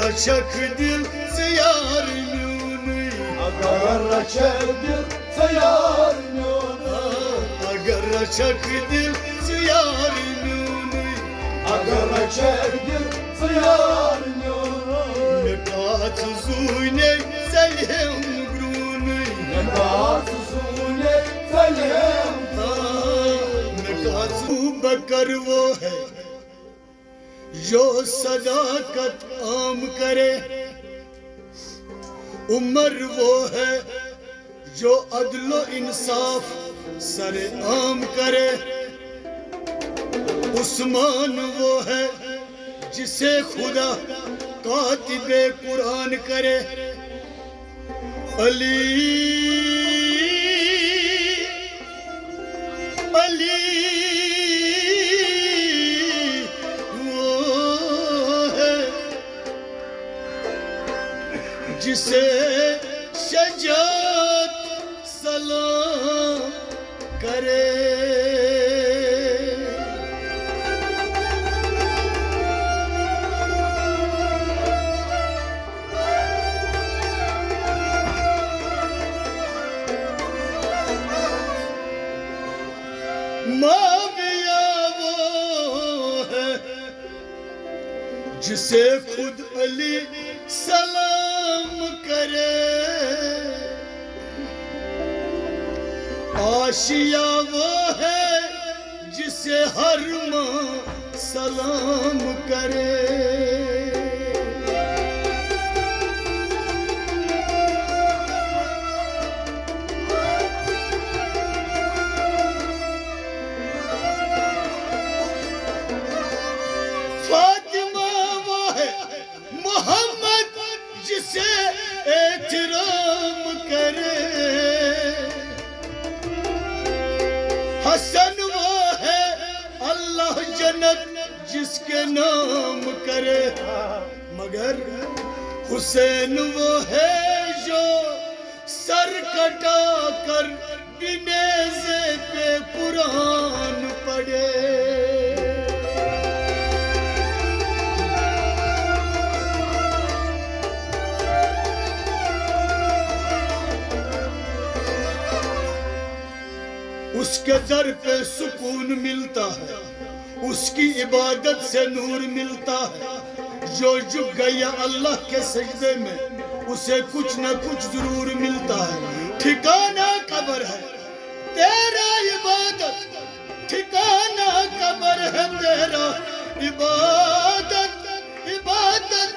açak dil ziyar nuni. Agar açak dil ziyar nuni. Agar açak dil ziyar nuni. Agar açak dil ziyar nuni. Nekat zuyne zelhem gruni. Nekat zuyne zelhem nekat बकर वो है जो सदाकत आम करे, उमर वो है जो अदलो इंसाफ सरे आम करे, उस्मान वो है जिसे खुदा कातिबे कुरान करे, अली अली जिसे शजात सलाम करे। माविया वो है जिसे खुद अली सलाम करे, आशिया वो है जिसे हर माँ सलाम करे। फातिमा वो है मोहम्मद जिसे एहतराम करे, हसन वो है अल्लाह जन्नत जिसके नाम करे, मगर हुसैन वो है जो सर कटा कर बिनेज़े पे कुरान पढ़े। उसके दर पे सुकून मिलता है, उसकी इबादत से नूर मिलता है, जो झुक गया अल्लाह के सजदे में उसे कुछ न कुछ जरूर मिलता है। ठिकाना कब्र है तेरा इबादत, ठिकाना कब्र है तेरा इबादत, इबादत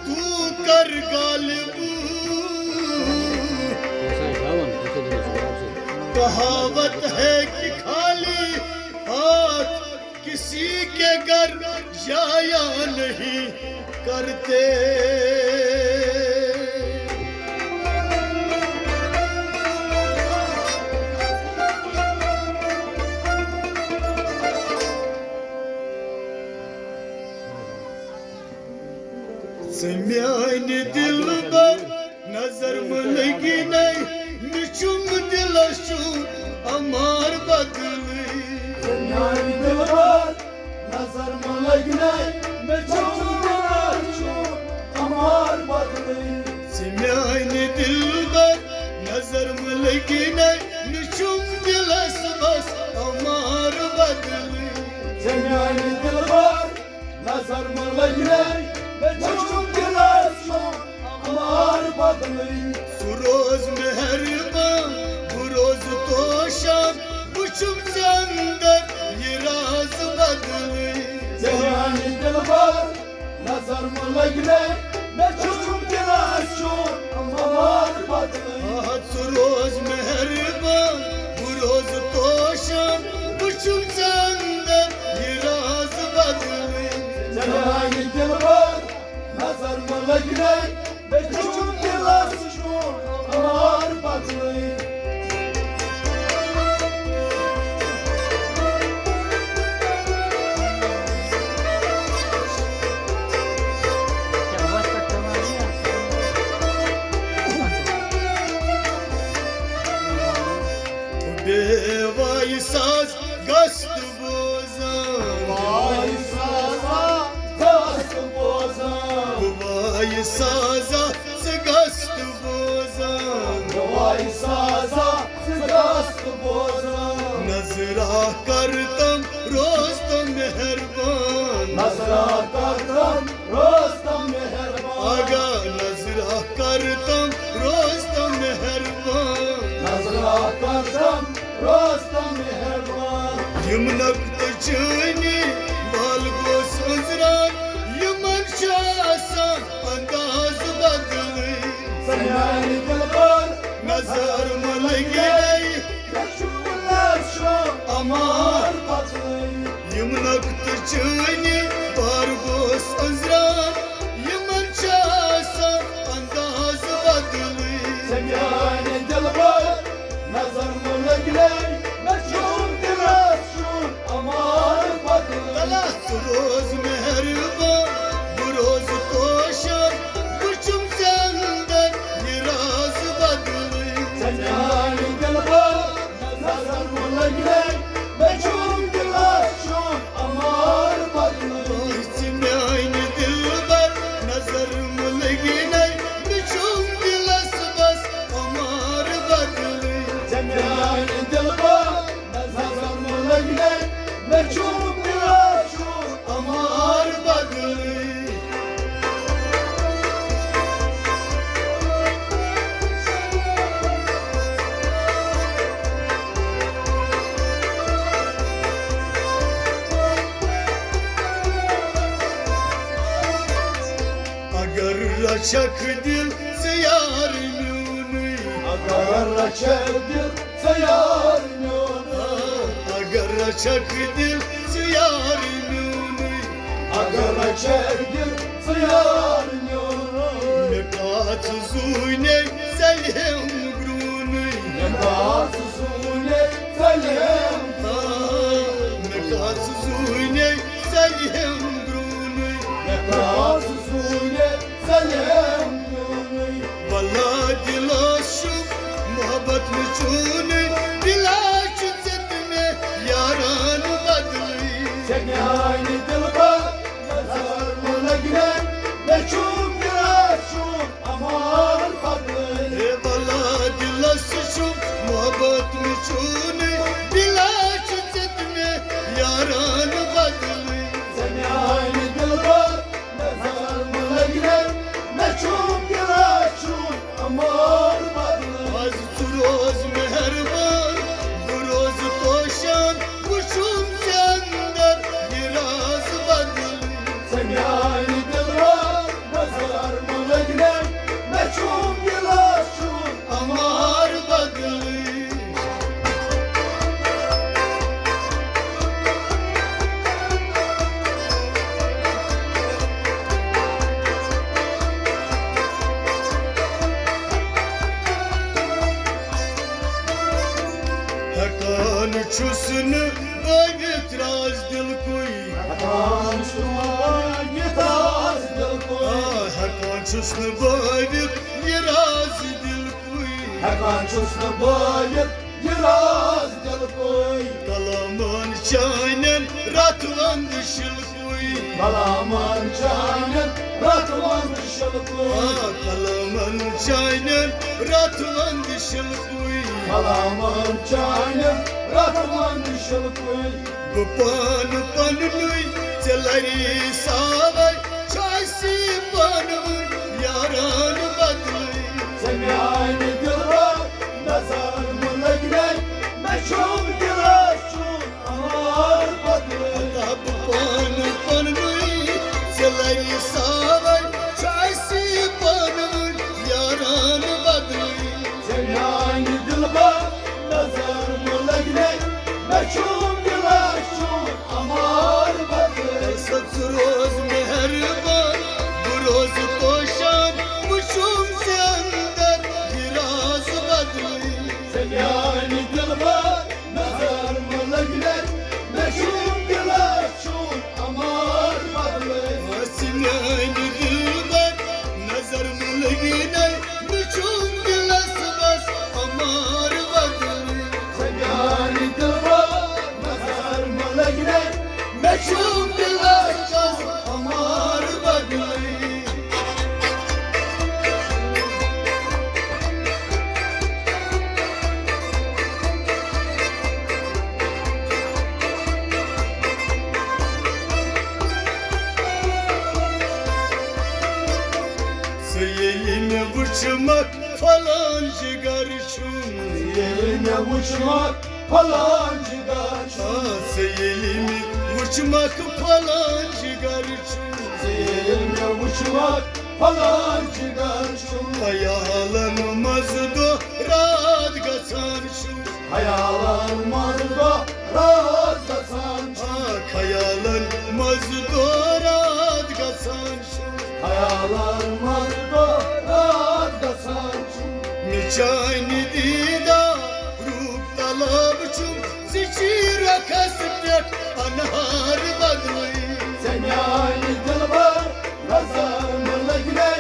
तू कर गालिब। कहावत है कि खाली हाथ किसी के घर जाया नहीं करते। समियान दिल पर नजर में लगी नहीं, मिचुम दिलशू अमार बदली। समियान दिल पर नजर में लगी नहीं, मिचुम दिलशू अमार बदली। समियान दिल पर नजर में लगी नहीं, मिचुम दिलस बस अमार बदली। समियान दिल पर नजर में लगी नहीं, मिचुम दिलशू अमार बदली। सुरोज मेहरबान बुरोज तो शाम कुछुम चंदर ये राज बदली। समियान दिल पर नजर में लगी नहीं, मिचुम दिलशू अमार बदली। सुरोज मेहरबान बुरोज तो शाम कुछुम चंदर ये राज बदली। समियान दिल पर नजर में लगी नहीं, मिचुम दिलशू अमार बदली। बेवाई साज गस्त दुआई साजा सगस्त बोजान दुआई साजा सगस्त बोजान नजरा करतम रोज तो मेहरबान नजरा करतम रोज तो मेहरबान आगा नजरा करतम रोज तो मेहरबान नजरा करतम रोज तो मेहरबान यमनक तचनी बाल गोस उजरान यमन शासन अंदाज बदली सयानी दिलबर नजर मलगई अमार बदली यमनक तचनी बाल गोस उजरान यमन शासन अंदाज बदली सयानी दिलबर नजर मुलगई मशूम दिलशून अमार बदली तलाश रोज मेहरबान बुरोज कोशर कुचुम चंदन ये राज बदली सयानी दिलबर नजर मुलगई मशूम दिलशून अमार बदली इसमें आईने दिलबर नजर मुलगी नहीं बिछुम दिलस बस अमार बदली सयानी दिलबर नजर मुलगई मशूम दिलशून अमार बदली अगर रचक दिल से यार म्यूनी अगर रचक दिल से यार न्योना अगर रचक दिल से यार म्यूनी अगर रचक दिल से यार न्योना नकात zuyne selhem gruni नकास सुने सलेम नकात zuyne selhem gruni नकास सुने सलेम न्योना वल्ला दिलाशु मोहब्बत में चूने दिलाश जत में यारान बदली सयानी दिलबर नजर मुलगई मशूम दिलशून अमार बदली ए वल्ला दिलाशु मोहब्बत में चूने दिलाश जत में यारान बदली सयानी दिलबर नजर मुलगई मशूम दिलशून अमार बदली आज तू रोज मेहरबान रोज कोशान कुशुम के अंदर ये राज बदली सयानी दिलबर नजर मुलगई मशूम दिलशून अमार बदली हकान छुसन बागित राज दिल कोई हकान शुमार ये ताज दिल कोई हकान छुसन बागित ये राज दिल कोई हकान शुस्न बायत ये राज दिल कोई कलामान चानन रातवान दिशल कोई कलामान चानन रातवान दिशल कोई कलामान चानन रातवान दिशल कोई कलामान चानन रातवान दिशल कोई गुपान पन लुई चलरी सावर चासी पनवर यारान बदली सयानी दिलबर नजर मुलगई मशूम दिलशून अमार बदली गुपान पन लुई चलरी सावर चासी पनवर यारान बदली सयानी दिलबर नजर मुलगई मशूम दिलशून अमार बदली सच रोज मेहरबान रोज कोशान मुशुम से अंदर ये राज बदली सयानी दिलबर नजर मुलगई मशूम दिलशून अमार बदली हसीनान दिलबर नजर मुलगी नहीं मुशुम दिलस बस अमार बदली सयानी दिलबर नजर मुलगई मशूम मुशुम दिलस बस अमार बदली uçmak falan cigarçum. Yerine uçmak falan cigarçum. Seyelimi uçmak falan cigarçum. Yerine uçmak falan cigarçum. Hayalanmaz dorat gasançum. Hayalanmaz da rahat da sançım. Hayalanmaz dorat gasançum. Hayalanmaz da rahat da sançım. Miçayni dida rup talabçum. Ziçira kasbek anhar badlı. Sen yani dilber nazar mırla güler.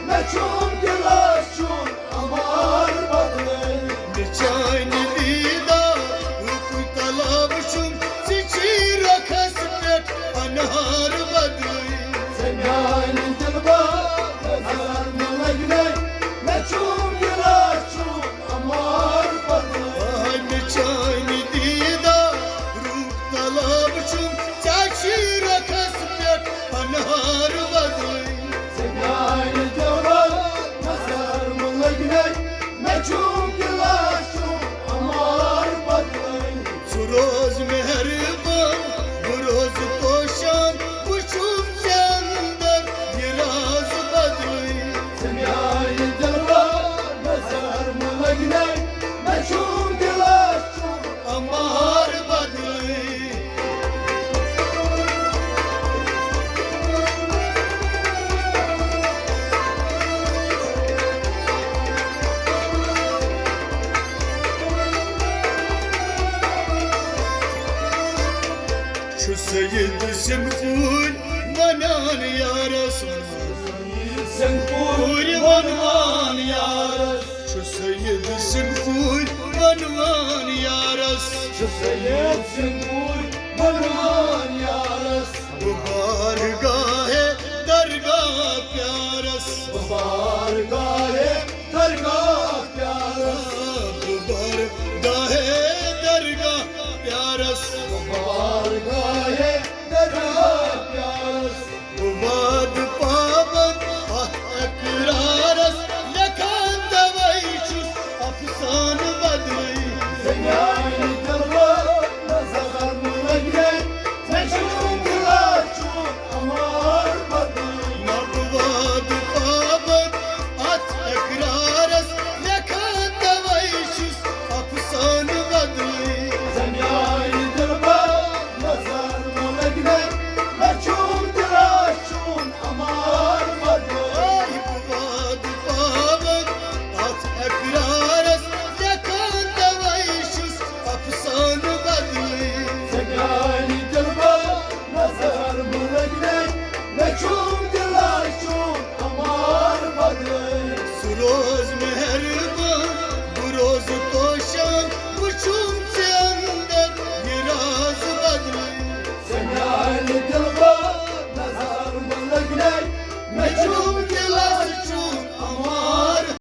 Meçhum dilaşçun amar badlı. Miçayni dida rup talabçum. Ziçira kasbek anhar badlı. Sen yani dilber nazar mırla güler. Meçhum dilaşçun amar badlı. Ay miçayni dida rup talabçum. Ziçira kasbek anhar badlı. Sen yani dilber nazar mırla güler. Meçhum dilaşçun amar badlı. Suroz mehriban, buroz toşan, uçum candar, biraz badlı. Sen yani dilber nazar mırla güler. Meçhum dilaşçun Amar badlı. Şu seyyid simkul vanan ya Resul. sen kurban yar. Şu seyyid simkul vanan ya Resul. Şu seyyidsin kurban yar. Bu bargahe dargah pyaras. Bargahe dargah yar. Bu bargahe dargah pyaras. Bargahe dargah yar. Bu vad pavan ah ekraras. Lekan davayçus afsan badlı. Sen yani dilber nazar mırla güler. Meçhum dilaşçun amar badlı. Nabvad pavan at ekraras. Lekan davayçus afsan badlı. Sen yani dilber nazar mırla güler. Meçhum dilaşçun amar badlı. Ay buvad pavan at ekraras. Lekan davayçus afsan badlı. Sen yani dilber nazar mırla güler. Meçhum dilaşçun amar badlı. Suroz